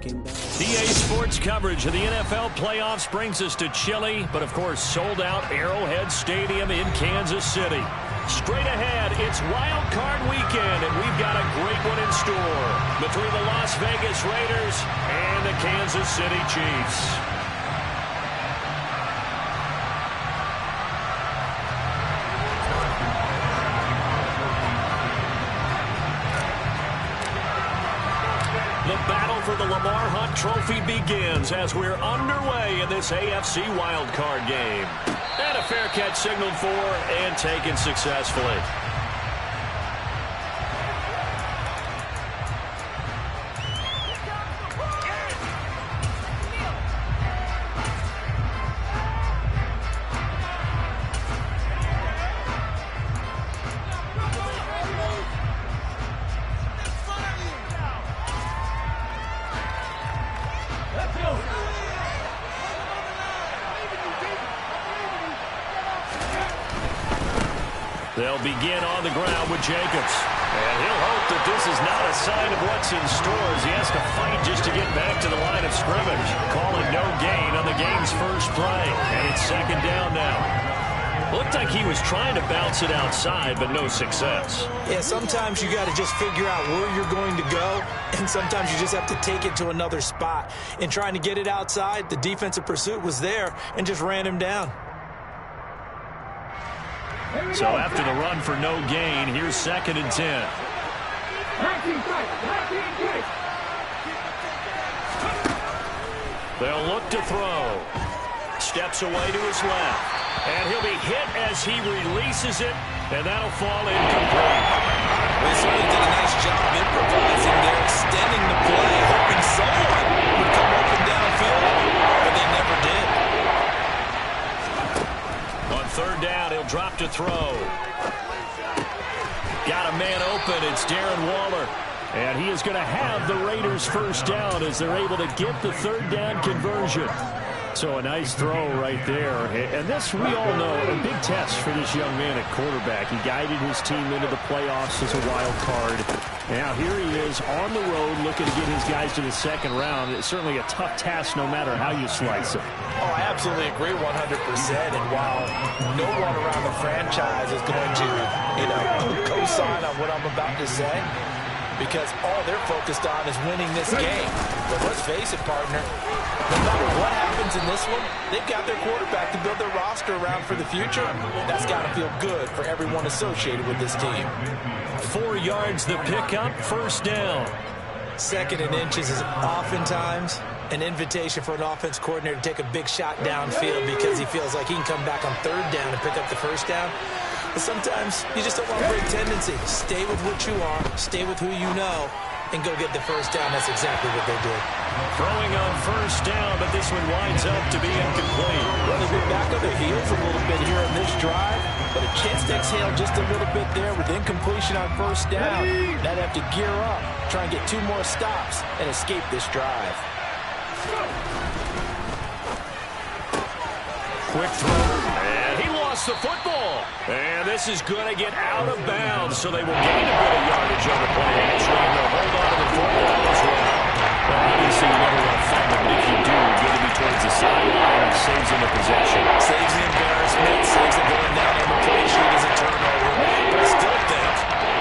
EA Sports coverage of the NFL playoffs brings us to chilly, but of course sold out Arrowhead Stadium in Kansas City. Straight ahead, it's Wild Card Weekend, and we've got a great one in store between the Las Vegas Raiders and the Kansas City Chiefs. The battle for the Lamar Hunt Trophy begins as we're underway in this AFC wildcard game. And a fair catch signaled for and taken successfully. They'll begin on the ground with Jacobs. And he'll hope that this is not a sign of what's in store as he has to fight just to get back to the line of scrimmage. Calling no gain on the game's first play. And it's second down now. Looked like he was trying to bounce it outside, but no success. Yeah, sometimes you got to just figure out where you're going to go, and sometimes you just have to take it to another spot. In trying to get it outside, the defensive pursuit was there and just ran him down. So after the run for no gain, here's 2nd and 10. They'll look to throw. Steps away to his left. And he'll be hit as he releases it, and that'll fall incomplete. They certainly did a nice job improvising there, extending the play, hoping someone would come up and downfield, but they never did. On 3rd down, he'll drop to throw. Got a man open. It's Darren Waller. And he is going to have the Raiders first down as they're able to get the 3rd down conversion. So a nice throw right there. And this, we all know, a big test for this young man at quarterback. He guided his team into the playoffs as a wild card. Now here he is on the road looking to get his guys to the 2nd round. It's certainly a tough task no matter how you slice it. Oh, I absolutely agree 100%. And while no one around the franchise is going to, co-sign on what I'm about to say, because all they're focused on is winning this game. But let's face it, partner, no matter what happens in this one, they've got their quarterback to build their roster around for the future. That's got to feel good for everyone associated with this team. 4 yards the pickup, first down. 2nd and inches is oftentimes an invitation for an offense coordinator to take a big shot downfield because he feels like he can come back on 3rd down and pick up the first down. But sometimes you just don't want to break tendency. Stay with what you are, stay with who you know, and go get the first down. That's exactly what they did. Throwing on first down, but this one winds up to be incomplete. Well, they've been back on their heels a little bit here in this drive, but a chance to exhale just a little bit there with incompletion on first down. Now they have to gear up, try and get 2 more stops, and escape this drive. Quick throw, and he lost the football. And this is going to get out of bounds, so they will gain a bit of yardage on the play action. They'll hold on to the football as well. Well, obviously, you never want to fumble, but if you do, get to be towards the sideline, it saves them the possession. Saves the embarrassment, saves them going down on the play sheet as a turnover. But I still think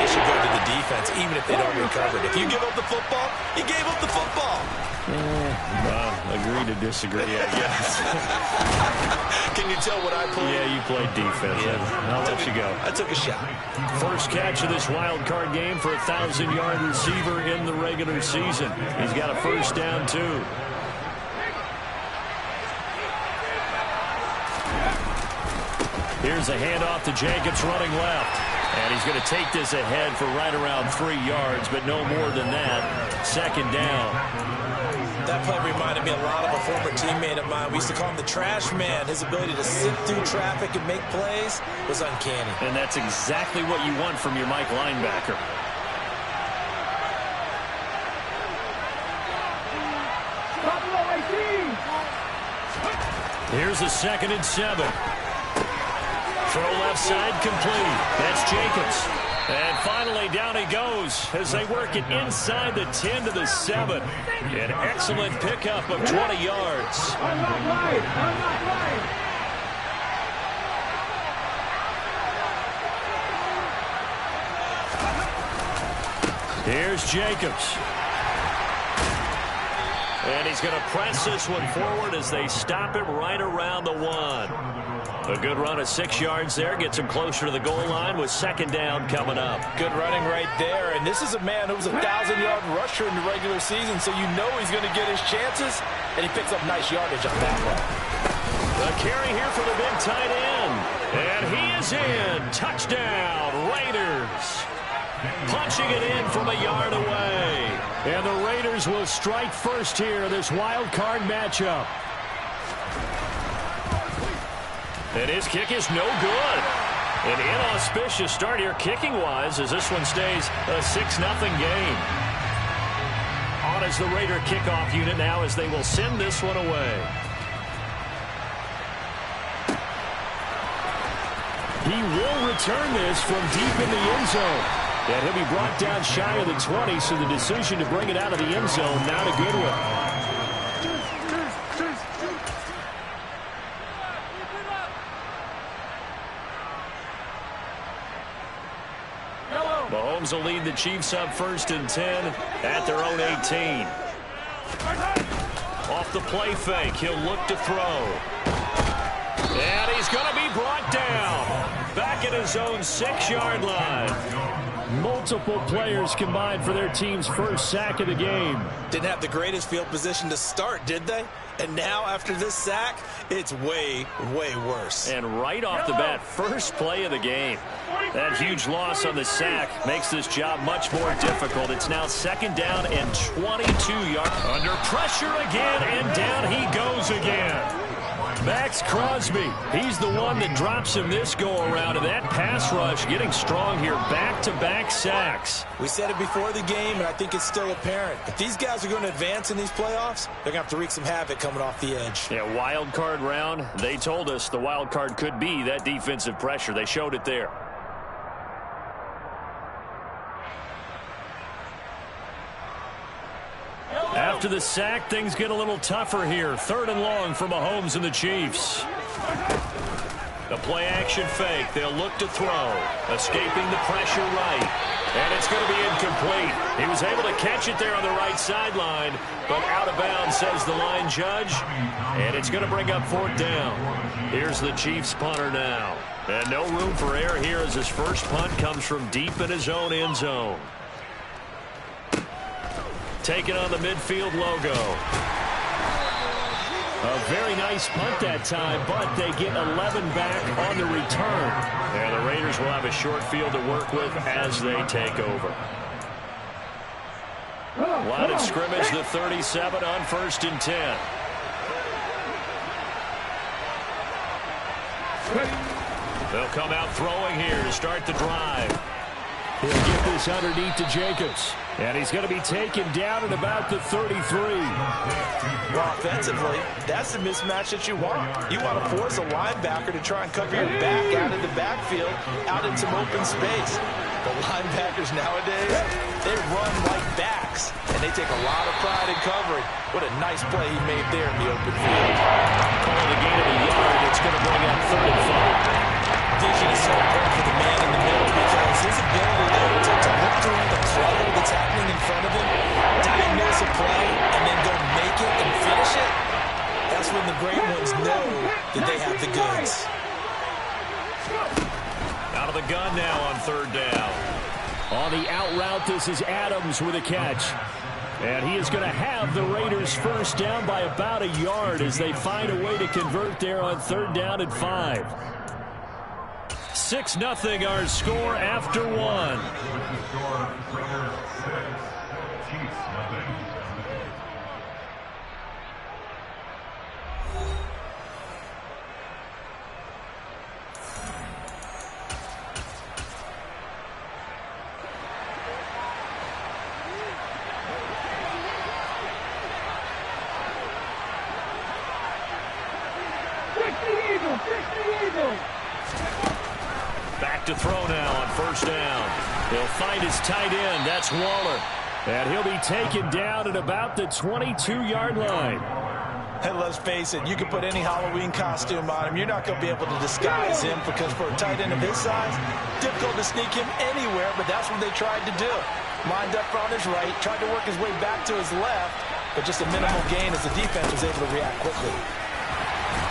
it should go to the defense, even if they don't recover it. If you give up the football, you gave up the football. Agree to disagree, I guess. Can you tell what I played? Yeah, you played defense. Yeah. I'll let you go. I took a shot. First catch of this wild card game for a 1,000-yard receiver in the regular season. He's got a first down, too. Here's a handoff to Jacobs running left. And he's going to take this ahead for right around 3 yards, but no more than that. 2nd down. That play reminded me a lot of a former teammate of mine. We used to call him the trash man. His ability to sit through traffic and make plays was uncanny. And that's exactly what you want from your Mike linebacker. Here's a 2nd and 7. Throw left side complete. That's Jacobs. And finally, down he goes as they work it inside the 10 to the 7. An excellent pickup of 20 yards. Here's Jacobs. And he's going to press this one forward as they stop him right around the 1. A good run of 6 yards there. Gets him closer to the goal line with second down coming up. Good running right there. And this is a man who was a 1,000-yard rusher in the regular season, so you know he's going to get his chances. And he picks up nice yardage on that one. The carry here for the big tight end. And he is in. Touchdown, Raiders. Punching it in from a yard away. And the Raiders will strike first here, this wild card matchup. And his kick is no good. An inauspicious start here kicking-wise as this one stays a 6-0 game. On as the Raider kickoff unit now as they will send this one away. He will return this from deep in the end zone. And he'll be brought down shy of the 20, so the decision to bring it out of the end zone, not a good one. Mahomes will lead the Chiefs up 1st and 10 at their own 18. Off the play fake, he'll look to throw. And he's going to be brought down. Back at his own 6-yard line. Multiple players combined for their team's first sack of the game. Didn't have the greatest field position to start, did they? And now after this sack, it's way, way worse. And right off the bat, first play of the game. That huge loss on the sack makes this job much more difficult. It's now 2nd down and 22 yards. Under pressure again, and down he goes again. Max Crosby, he's the one that drops him this go-around, and that pass rush getting strong here, back-to-back sacks. We said it before the game, and I think it's still apparent. If these guys are going to advance in these playoffs, they're going to have to wreak some havoc coming off the edge. Yeah, wild card round. They told us the wild card could be that defensive pressure. They showed it there. After the sack, things get a little tougher here. 3rd and long for Mahomes and the Chiefs. The play-action fake. They'll look to throw. Escaping the pressure right. And it's going to be incomplete. He was able to catch it there on the right sideline, but out of bounds, says the line judge. And it's going to bring up 4th down. Here's the Chiefs punter now. And no room for error here as his first punt comes from deep in his own end zone. Taking on the midfield logo. A very nice punt that time, but they get 11 back on the return. And the Raiders will have a short field to work with as they take over. Line of scrimmage, the 37 on 1st and 10. They'll come out throwing here to start the drive. He'll get this underneath to Jacobs. And he's going to be taken down at about the 33. Well, offensively, that's the mismatch that you want. You want to force a linebacker to try and cover your back out of the backfield, out in some open space. The linebackers nowadays, they run like backs, and they take a lot of pride in covering. What a nice play he made there in the open field. Calling the gain of a yard, it's going to bring up 3rd and 5. Vision is so important for the man in the middle because his ability to look through the play that's happening in front of him, diagnose a play, and then go make it and finish it, that's when the great ones know that they have the goods. Out of the gun now on 3rd down. On the out route, this is Adams with a catch. And he is going to have the Raiders first down by about a yard as they find a way to convert there on 3rd down and 5. 6-0 our score after 1. to throw now on first down. He'll find his tight end. That's Waller. And he'll be taken down at about the 22-yard line. And let's face it, you can put any Halloween costume on him. You're not going to be able to disguise him because for a tight end of his size, difficult to sneak him anywhere, but that's what they tried to do. Lined up on his right, tried to work his way back to his left, but just a minimal gain as the defense was able to react quickly.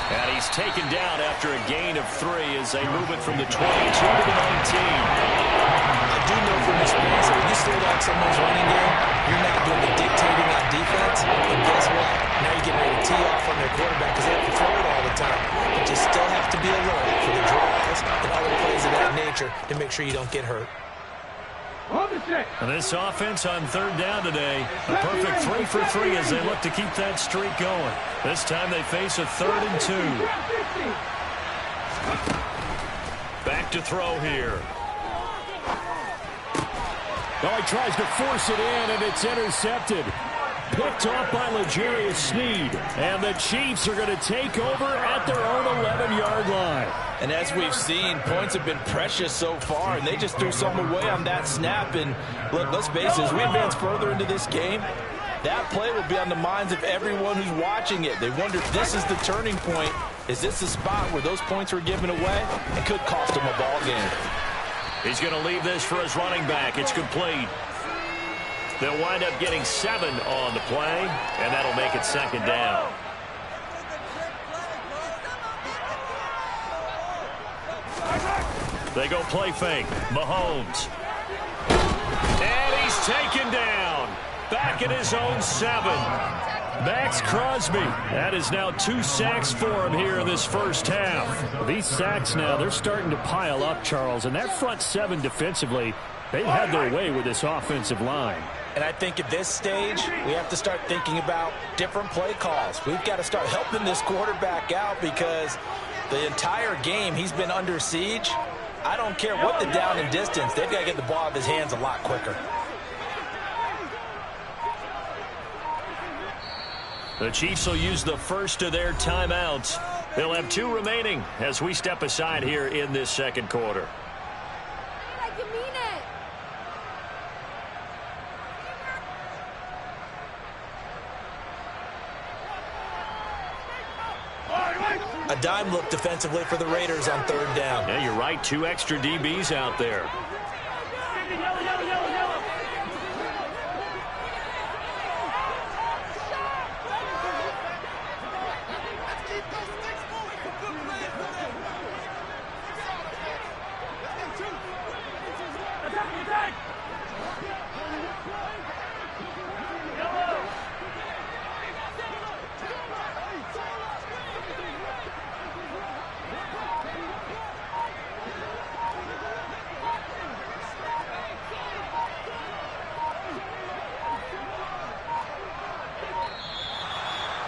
And he's taken down after a gain of 3 as they move it from the 22 to the 19. I do know from experience that when you slow down someone's running game, you're not doing the dictating on defense. And guess what? Now you're getting ready to tee off on their quarterback because they have to throw it all the time. But you still have to be alert for the draws and other plays of that nature to make sure you don't get hurt. And this offense on third down today, a perfect 3 for 3 as they look to keep that streak going. This time they face a 3rd and 2. Back to throw here. Oh, he tries to force it in, and it's intercepted. Picked off by L'Jarius Sneed. And the Chiefs are going to take over at their own 11-yard line. And as we've seen, points have been precious so far, and they just threw something away on that snap. And look, let's face it, as we advance further into this game, that play will be on the minds of everyone who's watching it. They wonder if this is the turning point. Is this the spot where those points were given away? It could cost them a ball game. He's going to leave this for his running back. It's complete. They'll wind up getting 7 on the play, and that'll make it 2nd down. They go play fake. Mahomes. And he's taken down. Back at his own 7. Max Crosby. That is now 2 sacks for him here in this first half. These sacks now, they're starting to pile up, Charles. And that front 7 defensively, they've had their way with this offensive line. And I think at this stage, we have to start thinking about different play calls. We've got to start helping this quarterback out because the entire game he's been under siege. I don't care what the down and distance. They've got to get the ball out of his hands a lot quicker. The Chiefs will use the first of their timeouts. They'll have 2 remaining as we step aside here in this second quarter. A dime look defensively for the Raiders on third down. Yeah, you're right. 2 extra DBs out there.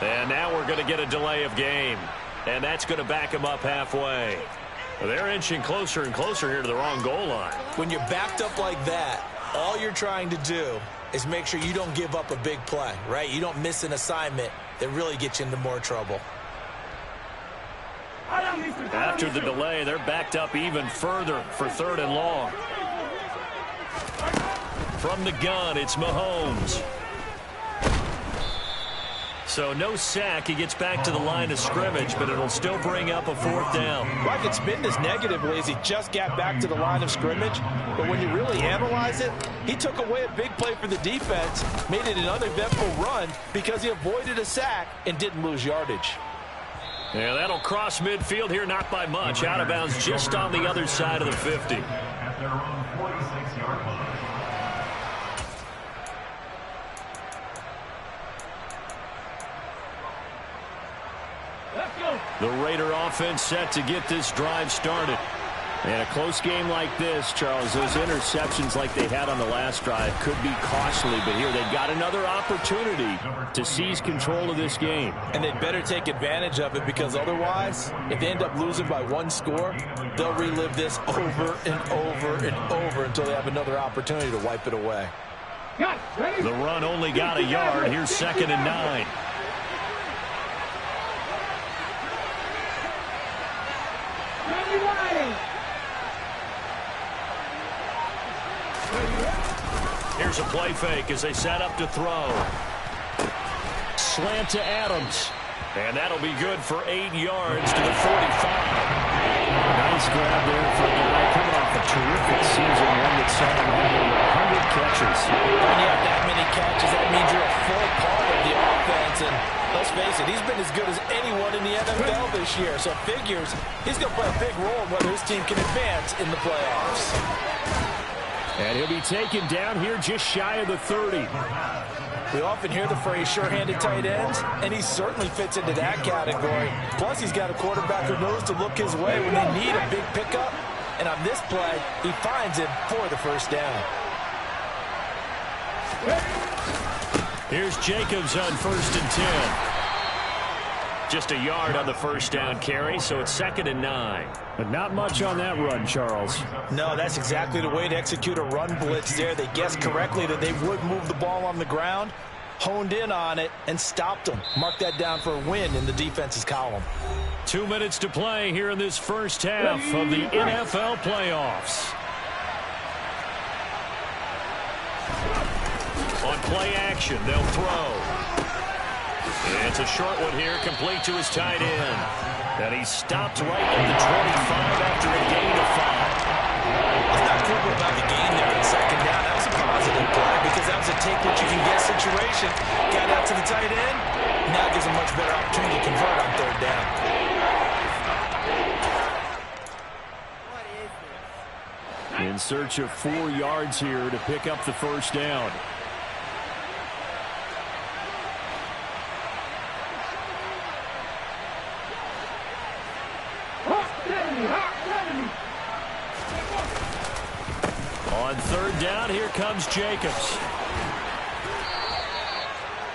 And now we're going to get a delay of game. And that's going to back them up halfway. They're inching closer and closer here to the wrong goal line. When you're backed up like that, all you're trying to do is make sure you don't give up a big play, right? You don't miss an assignment that really gets you into more trouble. After the delay, they're backed up even further for 3rd and long. From the gun, it's Mahomes. So no sack. He gets back to the line of scrimmage, but it'll still bring up a 4th down. Well, I could spin this negatively as he just got back to the line of scrimmage. But when you really analyze it, he took away a big play for the defense, made it an uneventful run because he avoided a sack and didn't lose yardage. Yeah, that'll cross midfield here, not by much. Out of bounds just on the other side of the 50. At their own 46-yard line. The Raider offense set to get this drive started. And a close game like this, Charles, those interceptions like they had on the last drive could be costly, but here they've got another opportunity to seize control of this game. And they'd better take advantage of it because otherwise, if they end up losing by 1 score, they'll relive this over and over and over until they have another opportunity to wipe it away. The run only got a yard. Here's 2nd and 9. Here's a play fake as they set up to throw. Slant to Adams. And that'll be good for 8 yards to the 45. Nice grab there for a guy coming off a terrific season, one that saw him have over 100 catches. When you have that many catches, that means you're a full part of the offense. And let's face it, he's been as good as anyone in the NFL this year. So figures he's going to play a big role in whether his team can advance in the playoffs. And he'll be taken down here just shy of the 30. We often hear the phrase sure-handed tight ends, and he certainly fits into that category. Plus, he's got a quarterback who knows to look his way when they need a big pickup. And on this play, he finds him for the first down. Here's Jacobs on 1st and 10. Just a yard on the first down carry, so it's 2nd and 9. But not much on that run, Charles. No, that's exactly the way to execute a run blitz there. They guessed correctly that they would move the ball on the ground, honed in on it, and stopped them. Mark that down for a win in the defense's column. 2 minutes to play here in this first half of the NFL playoffs. On play action, they'll throw. It's a short one here, complete to his tight end. And he stopped right at the 25 after a gain of 5. It's not critical about the gain there in 2nd down. That was a positive play because that was a take-what-you-can-get situation. Got out to the tight end. Now gives a much better opportunity to convert on 3rd down. In search of 4 yards here to pick up the first down. On 3rd down, here comes Jacobs.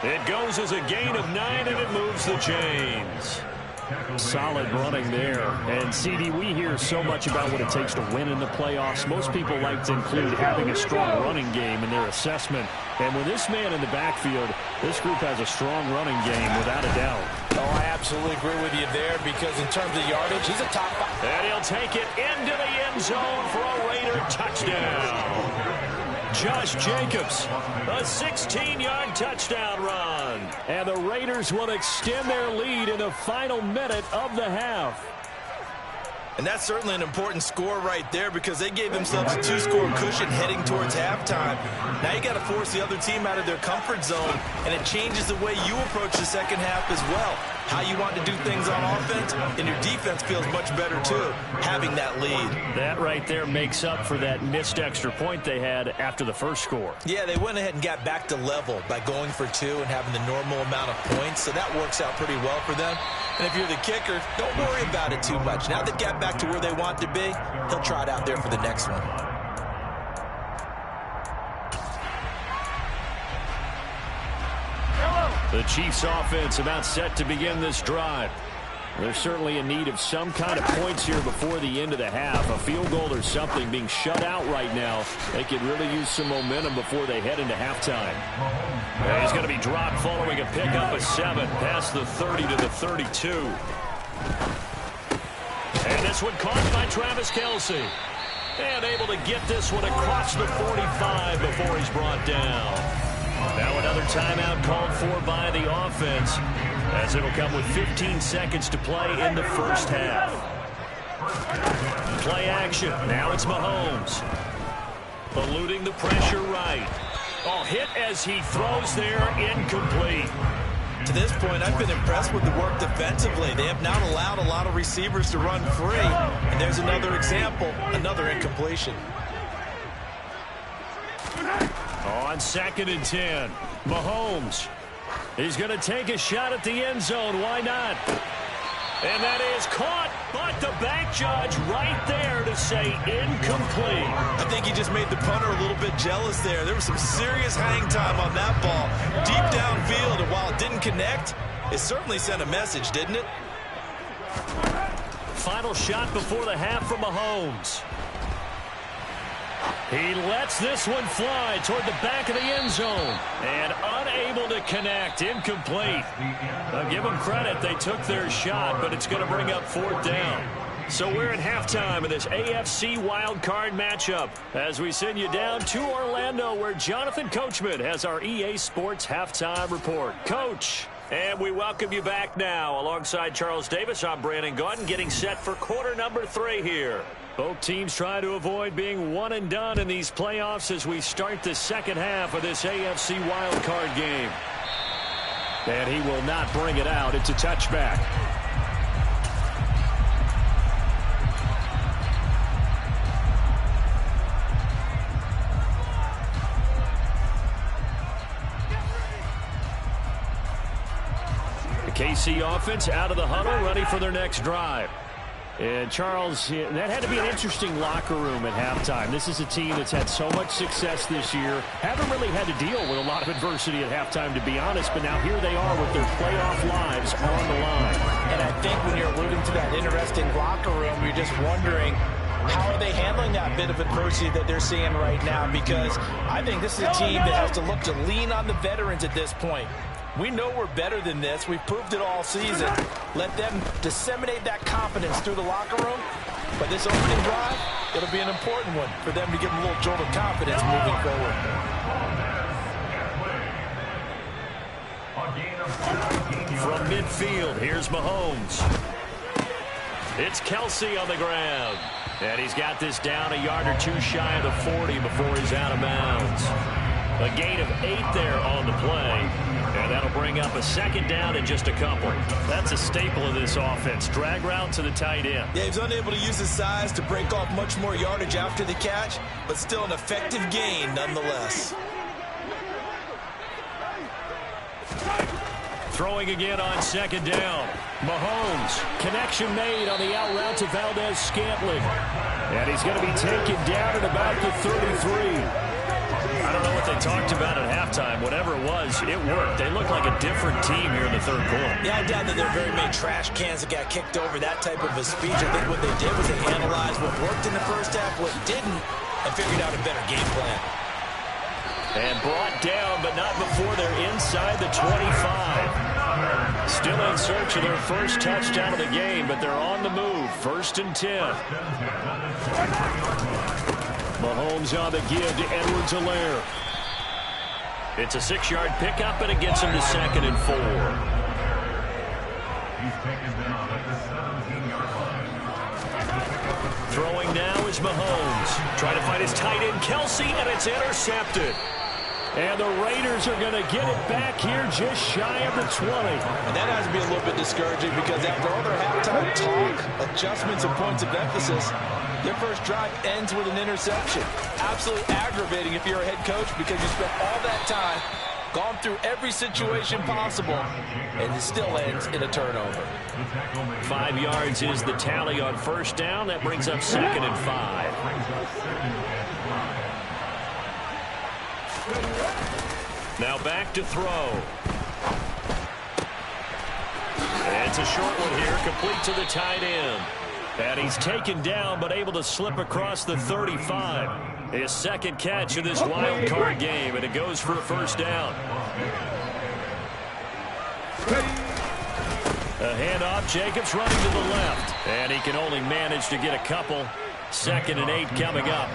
It goes as a gain of 9, and it moves the chains. Solid running there. And, CD, we hear so much about what it takes to win in the playoffs. Most people like to include having a strong running game in their assessment. And with this man in the backfield, this group has a strong running game without a doubt. Oh, I absolutely agree with you there because in terms of yardage, he's a top 5. And he'll take it into the end zone for a Raider touchdown. Josh Jacobs, a 16-yard touchdown run. And the Raiders will extend their lead in the final minute of the half. And that's certainly an important score right there because they gave themselves a 2-score cushion heading towards halftime. Now you got to force the other team out of their comfort zone, and it changes the way you approach the second half as well. How you want to do things on offense, and your defense feels much better too, having that lead. That right there makes up for that missed extra point they had after the first score. Yeah, they went ahead and got back to level by going for 2 and having the normal amount of points, so that works out pretty well for them. And if you're the kicker, don't worry about it too much. Now they got back to where they want to be, he'll try it out there for the next one. The Chiefs offense about set to begin this drive. They're certainly in need of some kind of points here before the end of the half. A field goal or something being shut out right now. They could really use some momentum before they head into halftime. And he's going to be dropped following a pickup of 7 past the 30 to the 32. And this one caught by Travis Kelce. And able to get this one across the 45 before he's brought down. Now another timeout called for by the offense, as it'll come with 15 seconds to play in the first half. Play action. Now it's Mahomes. Eluding the pressure right. Oh, hit as he throws there, incomplete. To this point, I've been impressed with the work defensively. They have not allowed a lot of receivers to run free. And there's another example, another incompletion. On 2nd and 10, Mahomes. He's going to take a shot at the end zone. Why not? And that is caught, but the bank judge right there to say incomplete. I think he just made the punter a little bit jealous there. There was some serious hang time on that ball. Deep downfield, and while it didn't connect, it certainly sent a message, didn't it? Final shot before the half from Mahomes. He lets this one fly toward the back of the end zone. And unable to connect. Incomplete. I'll give them credit. They took their shot, but it's going to bring up 4th down. So we're at halftime of this AFC wildcard matchup as we send you down to Orlando where Jonathan Coachman has our EA Sports halftime report. Coach, and we welcome you back now. Alongside Charles Davis, I'm Brandon Gaudin getting set for quarter number 3 here. Both teams try to avoid being one and done in these playoffs as we start the second half of this AFC wildcard game. And he will not bring it out. It's a touchback. KC offense out of the huddle, ready for their next drive. And Charles, that had to be an interesting locker room at halftime. This is a team that's had so much success this year. Haven't really had to deal with a lot of adversity at halftime, to be honest. But now here they are with their playoff lives on the line. And I think when you're alluding to that interesting locker room, you're just wondering, how are they handling that bit of adversity that they're seeing right now? Because I think this is a team that has to look to lean on the veterans at this point. We know we're better than this. We've proved it all season. Let them disseminate that confidence through the locker room. But this opening drive, it'll be an important one for them to give them a little jolt of confidence moving forward. From midfield, here's Mahomes. It's Kelsey on the ground. And he's got this down a yard or two shy of the 40 before he's out of bounds. A gain of 8 there on the play. And that'll bring up a second down in just a couple. That's a staple of this offense. Drag route to the tight end. Yeah, he's unable to use his size to break off much more yardage after the catch, but still an effective gain nonetheless. Throwing again on second down. Mahomes. Connection made on the out route to Valdez-Scantling. And he's going to be taken down at about the 33. I don't know what they talked about at halftime. Whatever it was, it worked. They look like a different team here in the third quarter. Yeah, I doubt that there are very many trash cans that got kicked over, that type of a speech. I think what they did was they analyzed what worked in the first half, what didn't, and figured out a better game plan. And brought down, but not before they're inside the 25. Still in search of their first touchdown of the game, but they're on the move. 1st and 10. Mahomes on the give to Edwards-Helaire. It's a 6-yard pickup, and it gets him to 2nd and 4. He's taken down at the 17-yard line. Throwing now is Mahomes. Trying to find his tight end, Kelsey, and it's intercepted. And the Raiders are going to get it back here just shy of the 20. And that has to be a little bit discouraging because after all their halftime talk, adjustments and points of emphasis, their first drive ends with an interception. Absolutely aggravating if you're a head coach because you spent all that time, gone through every situation possible, and it still ends in a turnover. 5 yards is the tally on first down. That brings up 2nd and 5. Now back to throw. It's a short one here, complete to the tight end. And he's taken down, but able to slip across the 35. His second catch of this wild card game, and it goes for a first down. A handoff, Jacobs running to the left. And he can only manage to get a couple. 2nd and 8 coming up.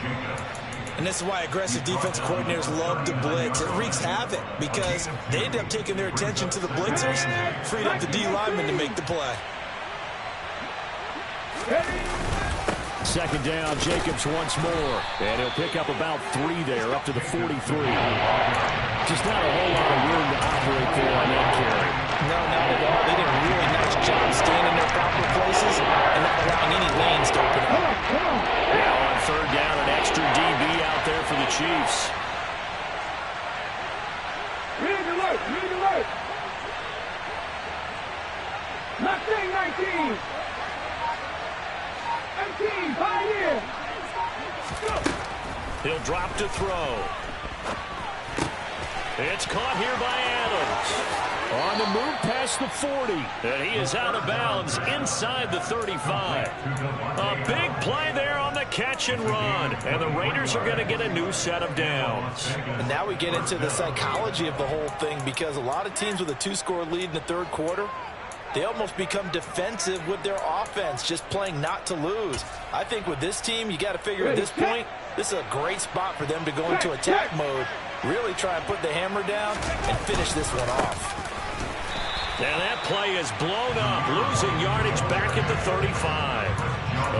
And this is why aggressive defensive coordinators love to blitz. It wreaks havoc because they end up taking their attention to the blitzers, freed up the D lineman to make the play. 2nd down, Jacobs once more. And he'll pick up about 3 there, up to the 43. Just not a whole lot of room to operate there on that carry. No, not at all. They did a really nice job staying in their proper places and not allowing any lanes to open up. Now on 3rd down, an extra DB out there for the Chiefs. Read alert! Read alert! 19! 18! Pioneer! He'll drop to throw. It's caught here by Adams. On the move past the 40. And he is out of bounds inside the 35. A big play there on the catch and run. And the Raiders are going to get a new set of downs. And now we get into the psychology of the whole thing because a lot of teams with a 2-score lead in the third quarter, they almost become defensive with their offense, just playing not to lose. I think with this team, you got to figure at this point, this is a great spot for them to go into attack mode, really try and put the hammer down and finish this one off. And that play is blown up, losing yardage back at the 35.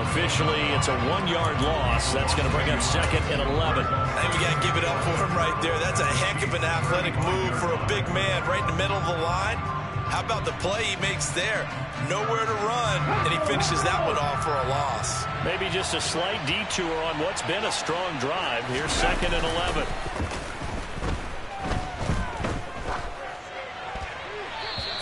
Officially, it's a 1-yard loss. That's going to bring up 2nd and 11. I think we got to give it up for him right there. That's a heck of an athletic move for a big man right in the middle of the line. How about the play he makes there? Nowhere to run, and he finishes that one off for a loss. Maybe just a slight detour on what's been a strong drive. Here's 2nd and 11.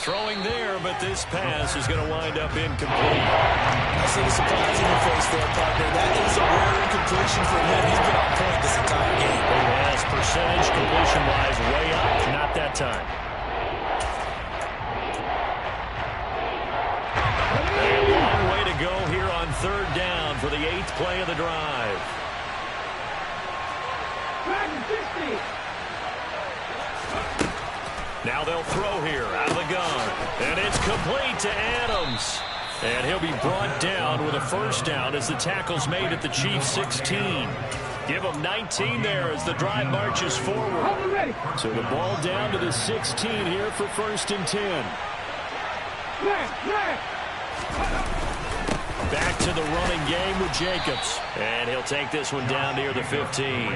Throwing there, but this pass is going to wind up incomplete. I see the surprise in your face there, partner. That is a rare incompletion for him. He's been on point this entire game. Yes, percentage completion-wise way up. Not that time. A long way to go here on 3rd down for the 8th play of the drive. Now they'll throw here out of the gun. And it's complete to Adams. And he'll be brought down with a 1st down as the tackle's made at the Chiefs' 16. Give them 19 there as the drive marches forward. So the ball down to the 16 here for 1st and 10. Back to the running game with Jacobs. And he'll take this one down near the 15.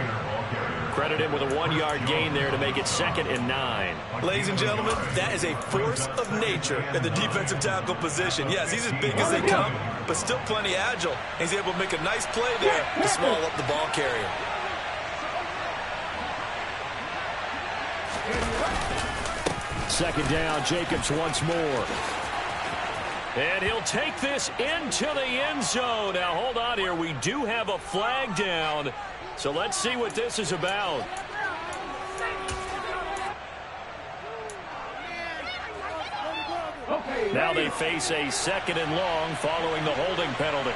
Credit him with a 1-yard gain there to make it 2nd and 9. Ladies and gentlemen, that is a force of nature at the defensive tackle position. Yes, he's as big as they come, but still plenty agile. He's able to make a nice play there to swallow up the ball carrier. Second down, Jacobs once more. And he'll take this into the end zone. Now, hold on here. We do have a flag down. So let's see what this is about. Now they face a 2nd and long following the holding penalty.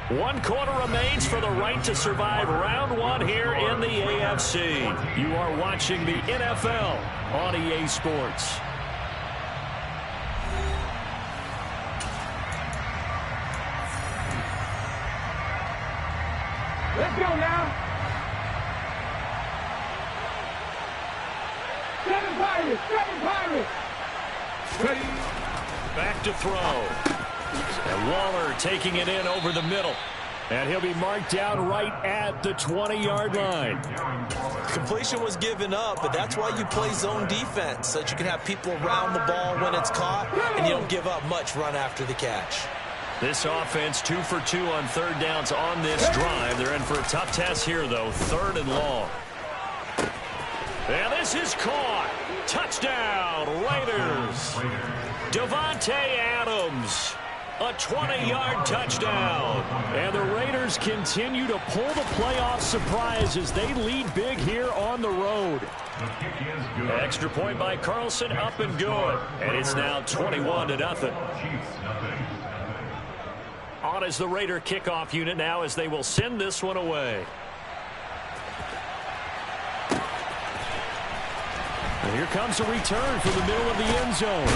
One quarter remains for the right to survive round 1 here in the AFC. You are watching the NFL on EA Sports. Let's go now. 7 Pirates, 7 Pirates. Ready. Back to throw. And Waller taking it in over the middle. And he'll be marked down right at the 20-yard line. Completion was given up, but that's why you play zone defense, so that you can have people around the ball when it's caught, and you don't give up much run after the catch. This offense 2 for 2 on 3rd downs on this drive. They're in for a tough test here, though. 3rd and long. And this is caught. Touchdown, Raiders. Davante Adams. A 20-yard touchdown. And the Raiders continue to pull the playoff surprise as they lead big here on the road. Extra point by Carlson, up and good. And it's now 21-0. On is the Raider kickoff unit now as they will send this one away. And here comes a return from the middle of the end zone.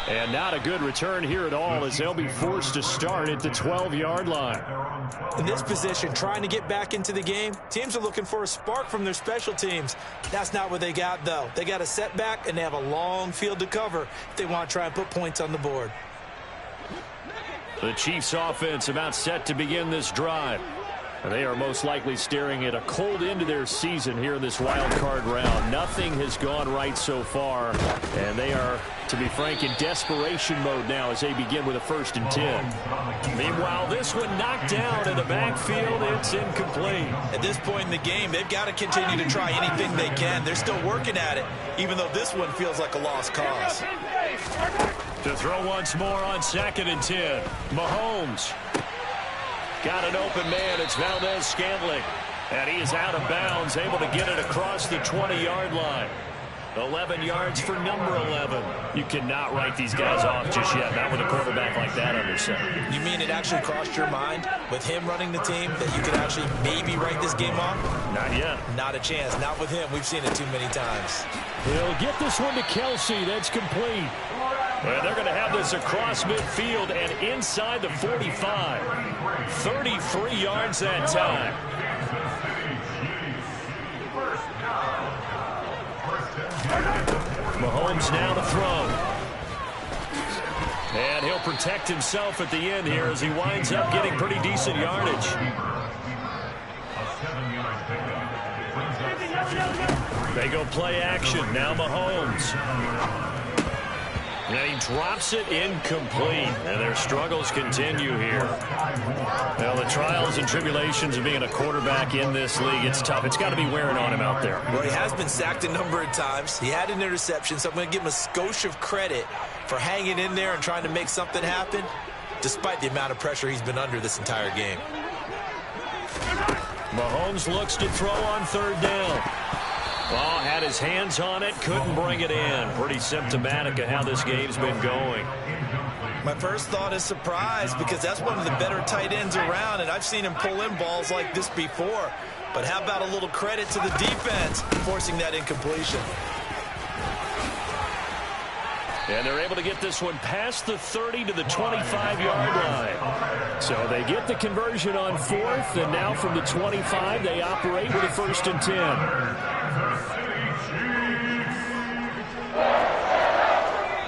And not a good return here at all as they'll be forced to start at the 12-yard line. In this position, trying to get back into the game, teams are looking for a spark from their special teams. That's not what they got, though. They got a setback, and they have a long field to cover if they want to try and put points on the board. The Chiefs offense about set to begin this drive. And they are most likely staring at a cold end to their season here in this wild card round. Nothing has gone right so far, and they are, to be frank, in desperation mode now as they begin with a 1st and 10. Meanwhile, this one knocked down in the backfield. It's incomplete. At this point in the game, they've got to continue to try anything they can. They're still working at it, even though this one feels like a lost cause. To throw once more on 2nd and 10. Mahomes. Got an open man. It's Valdez-Scantling. And he is out of bounds, able to get it across the 20-yard line. 11 yards for number 11. You cannot write these guys off just yet, not with a quarterback like that under center. You mean it actually crossed your mind with him running the team that you could actually maybe write this game off? Not yet. Not a chance. Not with him. We've seen it too many times. He'll get this one to Kelsey. That's complete. And they're going to have this across midfield and inside the 45. 33 yards that time. Mahomes now to throw. And he'll protect himself at the end here as he winds up getting pretty decent yardage. They go play action. Now Mahomes. And he drops it incomplete. And their struggles continue here. Well, the trials and tribulations of being a quarterback in this league, it's tough. It's got to be wearing on him out there. Well, he has been sacked a number of times. He had an interception, so I'm going to give him a skosh of credit for hanging in there and trying to make something happen, despite the amount of pressure he's been under this entire game. Mahomes looks to throw on third down. Ball had his hands on it, couldn't bring it in. Pretty symptomatic of how this game's been going. My first thought is surprise, because that's one of the better tight ends around, and I've seen him pull in balls like this before. But how about a little credit to the defense forcing that incompletion? And they're able to get this one past the 30 to the 25-yard line. So they get the conversion on fourth, and now from the 25, they operate with a 1st and 10.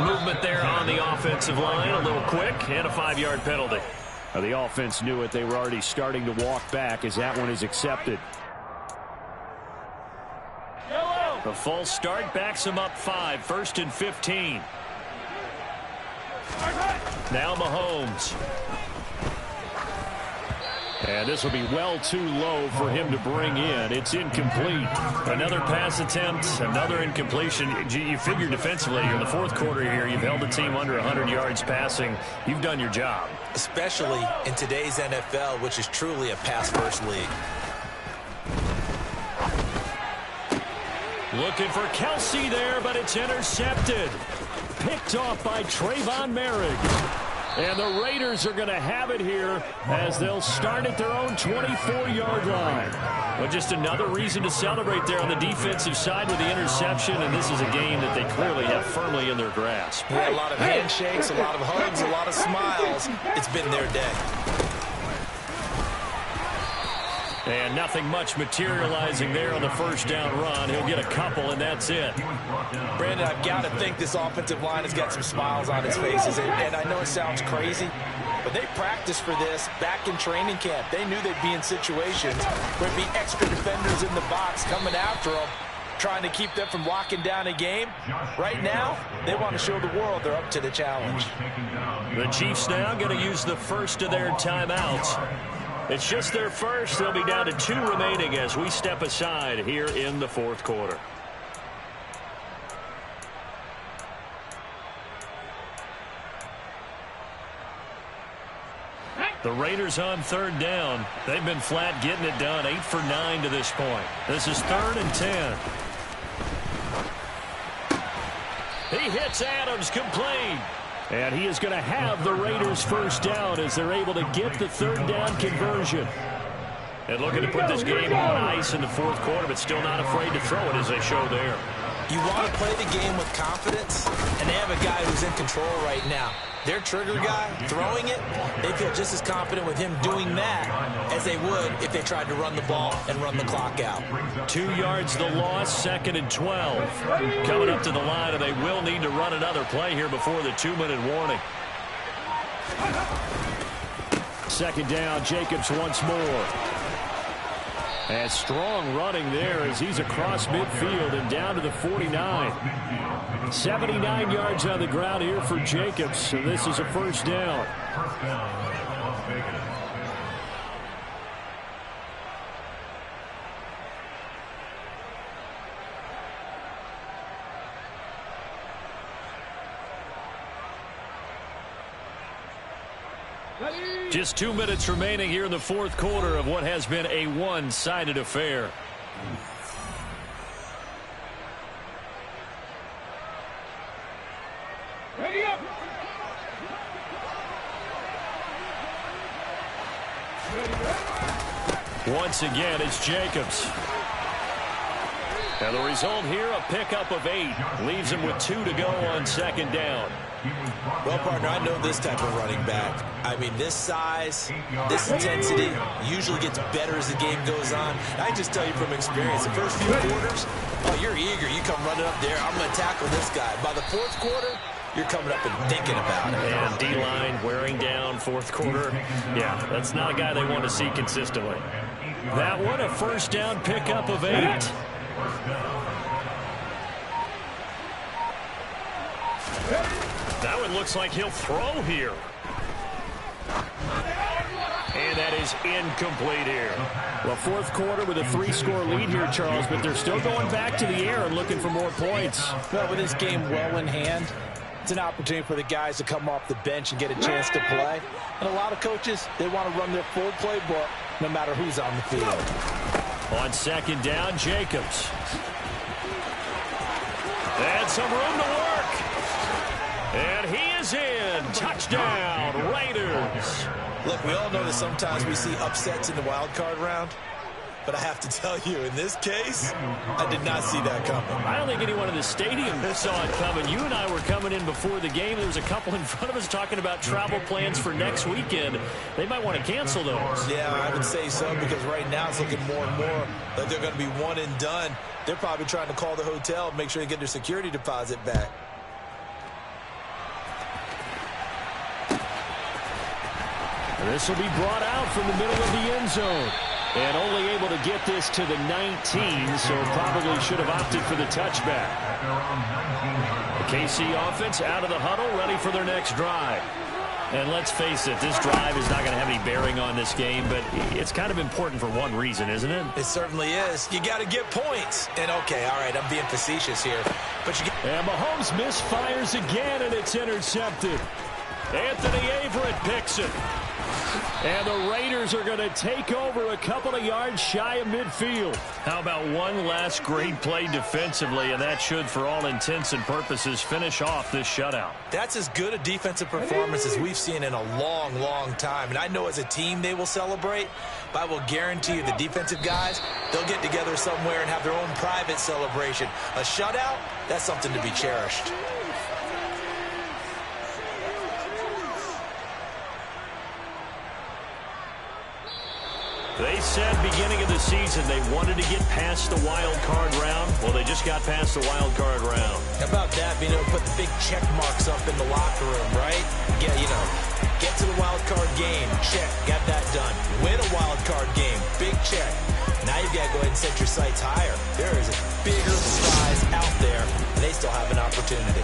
Movement there on the offensive line, a little quick, and a 5-yard penalty. Now, the offense knew it. They were already starting to walk back as that one is accepted. The false start backs him up 5, 1st and 15. Now Mahomes. And this will be well too low for him to bring in. It's incomplete. Another pass attempt, another incompletion. You figure defensively in the fourth quarter here, you've held the team under 100 yards passing. You've done your job. Especially in today's NFL, which is truly a pass-first league. Looking for Kelsey there, but it's intercepted. Picked off by Trayvon Merrick. And the Raiders are going to have it here as they'll start at their own 24-yard line. But just another reason to celebrate there on the defensive side with the interception, and this is a game that they clearly have firmly in their grasp. Yeah, a lot of handshakes, a lot of hugs, a lot of smiles. It's been their day. And nothing much materializing there on the first down run. He'll get a couple, and that's it. Brandon, I've got to think this offensive line has got some smiles on its faces. And I know it sounds crazy, but they practiced for this back in training camp. They knew they'd be in situations where there'd be extra defenders in the box coming after them, trying to keep them from locking down a game. Right now, they want to show the world they're up to the challenge. The Chiefs now going to use the first of their timeouts. It's just their first. They'll be down to 2 remaining as we step aside here in the fourth quarter. The Raiders on third down. They've been flat getting it done. 8 for 9 to this point. This is 3rd and 10. He hits Adams, complete. And he is going to have the Raiders first down as they're able to get the 3rd down conversion. And looking to put this game on ice in the fourth quarter, but still not afraid to throw it as they show there. You want to play the game with confidence, and they have a guy who's in control right now. Their trigger guy, throwing it, they feel just as confident with him doing that as they would if they tried to run the ball and run the clock out. 2 yards the loss, 2nd and 12. Coming up to the line, and they will need to run another play here before the 2-minute warning. 2nd down, Jacobs once more. And strong running there as he's across midfield and down to the 49. 79 yards on the ground here for Jacobs, so this is a first down. Las Vegas. Just 2 minutes remaining here in the fourth quarter of what has been a one-sided affair. Ready up. Once again, it's Jacobs. And the result here, a pickup of 8. Leaves him with 2 to go on second down. Well, partner, I know this type of running back. I mean, this size, this intensity usually gets better as the game goes on. I just tell you from experience, the first few quarters, oh, you're eager. You come running up there, I'm going to tackle this guy. By the fourth quarter, you're coming up and thinking about it. And D-line wearing down fourth quarter. Yeah, that's not a guy they want to see consistently. That one, a first down pickup of 8. That one looks like he'll throw here. And that is incomplete here. Well, fourth quarter with a 3-score lead here, Charles, but they're still going back to the air and looking for more points. Well, with this game well in hand, it's an opportunity for the guys to come off the bench and get a chance to play. And a lot of coaches, they want to run their full playbook no matter who's on the field. On second down, Jacobs. And some room to work. And he is in. Touchdown, Raiders. Look, we all know that sometimes we see upsets in the wild card round. But I have to tell you, in this case, I did not see that coming. I don't think anyone in the stadium saw it coming. You and I were coming in before the game. There was a couple in front of us talking about travel plans for next weekend. They might want to cancel those. Yeah, I would say so, because right now it's looking more and more like they're going to be one and done. They're probably trying to call the hotel and make sure they get their security deposit back. This will be brought out from the middle of the end zone. And only able to get this to the 19, so probably should have opted for the touchback. The KC offense out of the huddle, ready for their next drive. And let's face it, this drive is not going to have any bearing on this game, but it's kind of important for one reason, isn't it? It certainly is. You got to get points. And, okay, all right, I'm being facetious here. But you and Mahomes misfires again, and it's intercepted. Anthony Averett picks it. And the Raiders are going to take over a couple of yards shy of midfield. How about one last great play defensively, and that should, for all intents and purposes, finish off this shutout. That's as good a defensive performance as we've seen in a long, long time. And I know as a team they will celebrate, but I will guarantee you the defensive guys, they'll get together somewhere and have their own private celebration. A shutout, that's something to be cherished. They said beginning of the season they wanted to get past the wild card round. Well, they just got past the wild card round. How about that, being able to put the big check marks up in the locker room, right? Yeah, you know, get to the wild card game, check, got that done. Win a wild card game, big check. Now you've got to go ahead and set your sights higher. There is a bigger prize out there, and they still have an opportunity.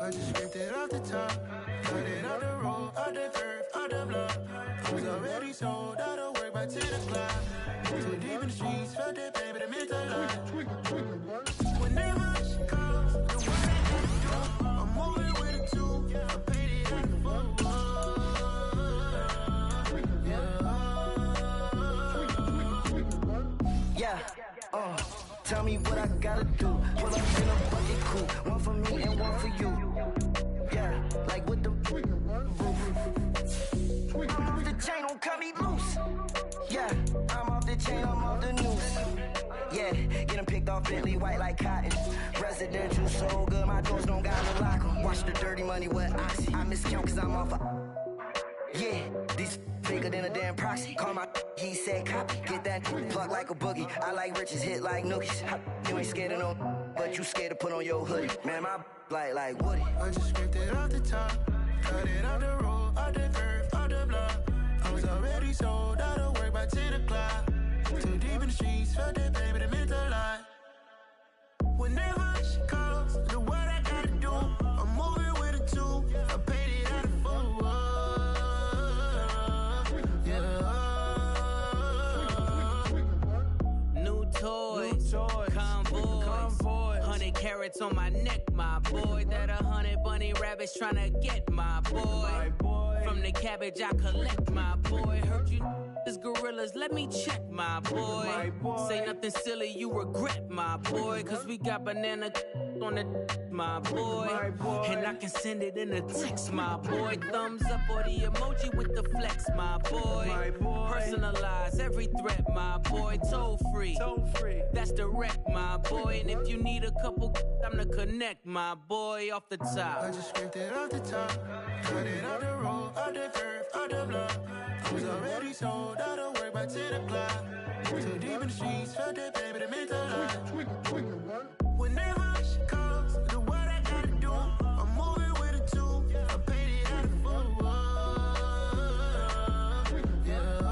I just scraped it off the top, cut it off the road, off the curve, off the block. I was already sold out of work by 10 o'clock. Too deep in the streets, felt that pain, but it meant a lot. Whenever she calls, the one I do, I'm moving with a two. I paid it at the tell me what I gotta do. Pull up in a bucket coupe, one for me and one for you. Yeah, like with the roof. I'm off the chain, don't cut me loose. Yeah, I'm off the chain, I'm off the noose. Yeah, getting picked off Bentley white like cotton. Residential so good, my doors don't gotta lock 'em. Watch the dirty money with Oxy. I miscount cause I'm off yeah, these bigger than a damn proxy. Call my he said copy. Get that plug like a boogie. I like riches, hit like nookies. You ain't scared of no, but you scared to put on your hoodie. Man, my like Woody. I just scraped it off the top, cut it off the road. off the curve, off the block. I was already sold out of work by 10 o'clock. Too deep in the streets, felt that pain, but it meant a lot. Whenever she calls, do what I gotta do. I'm moving with a two, I paid it out of full. Yeah. New toys, convoys, 100 carats on my neck, my boy. That 100 bunny rabbits tryna get my boy. From the cabbage I collect, my boy. Heard you is gorillas, let me check, my boy. Say nothing silly, you regret, my boy. Cause we got banana on the my boy. And I can send it in a text, my boy. Thumbs up or the emoji with the flex, my boy. Personalize every threat, my boy. Toll free, that's direct, my boy. And if you need a couple, I'm the connect, my boy. Off the top, I just scraped it off the top, cut it off the road, off the curve, off the block. I was already sold out of work by 10 o'clock. Too deep in the streets, felt that pain, but it meant a lot. Whenever she calls, do what I gotta do. I'm moving with a two, I paid it out of full. Yeah.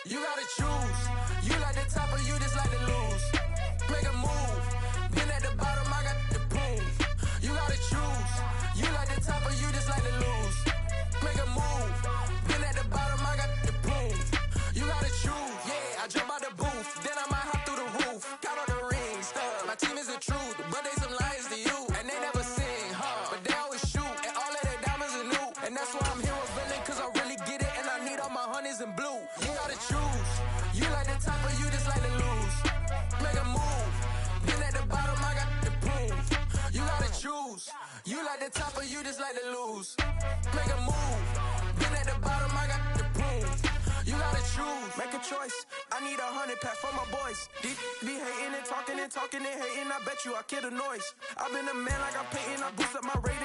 You gotta choose. You like the top or you just like to lose. Make a move. Been at the bottom, I got the proof. You gotta choose. You like the top or you just like to lose. Make a move. Been at the bottom, I got the proof. You gotta choose. Yeah, I jump out the booth. Then I might hop through the roof. Count on the rings. My team is the truth, but they some liars to you. And they never sing, but they always shoot. And all of their diamonds are new. And that's why I'm here with villain, cause I really get it. And I need all my honeys in blue. You gotta choose. You like the top or you just like to lose. Make a move. Been at the bottom, I got the proof. You gotta choose. You like the top or you just like to lose. Make a move. Been at the bottom, I got the proof. You gotta choose. Make a choice. I need 100 pack for my boys. These be hating and talking and hating. I bet you I kill the noise. I've been a man like I'm painting. I boost up my rating.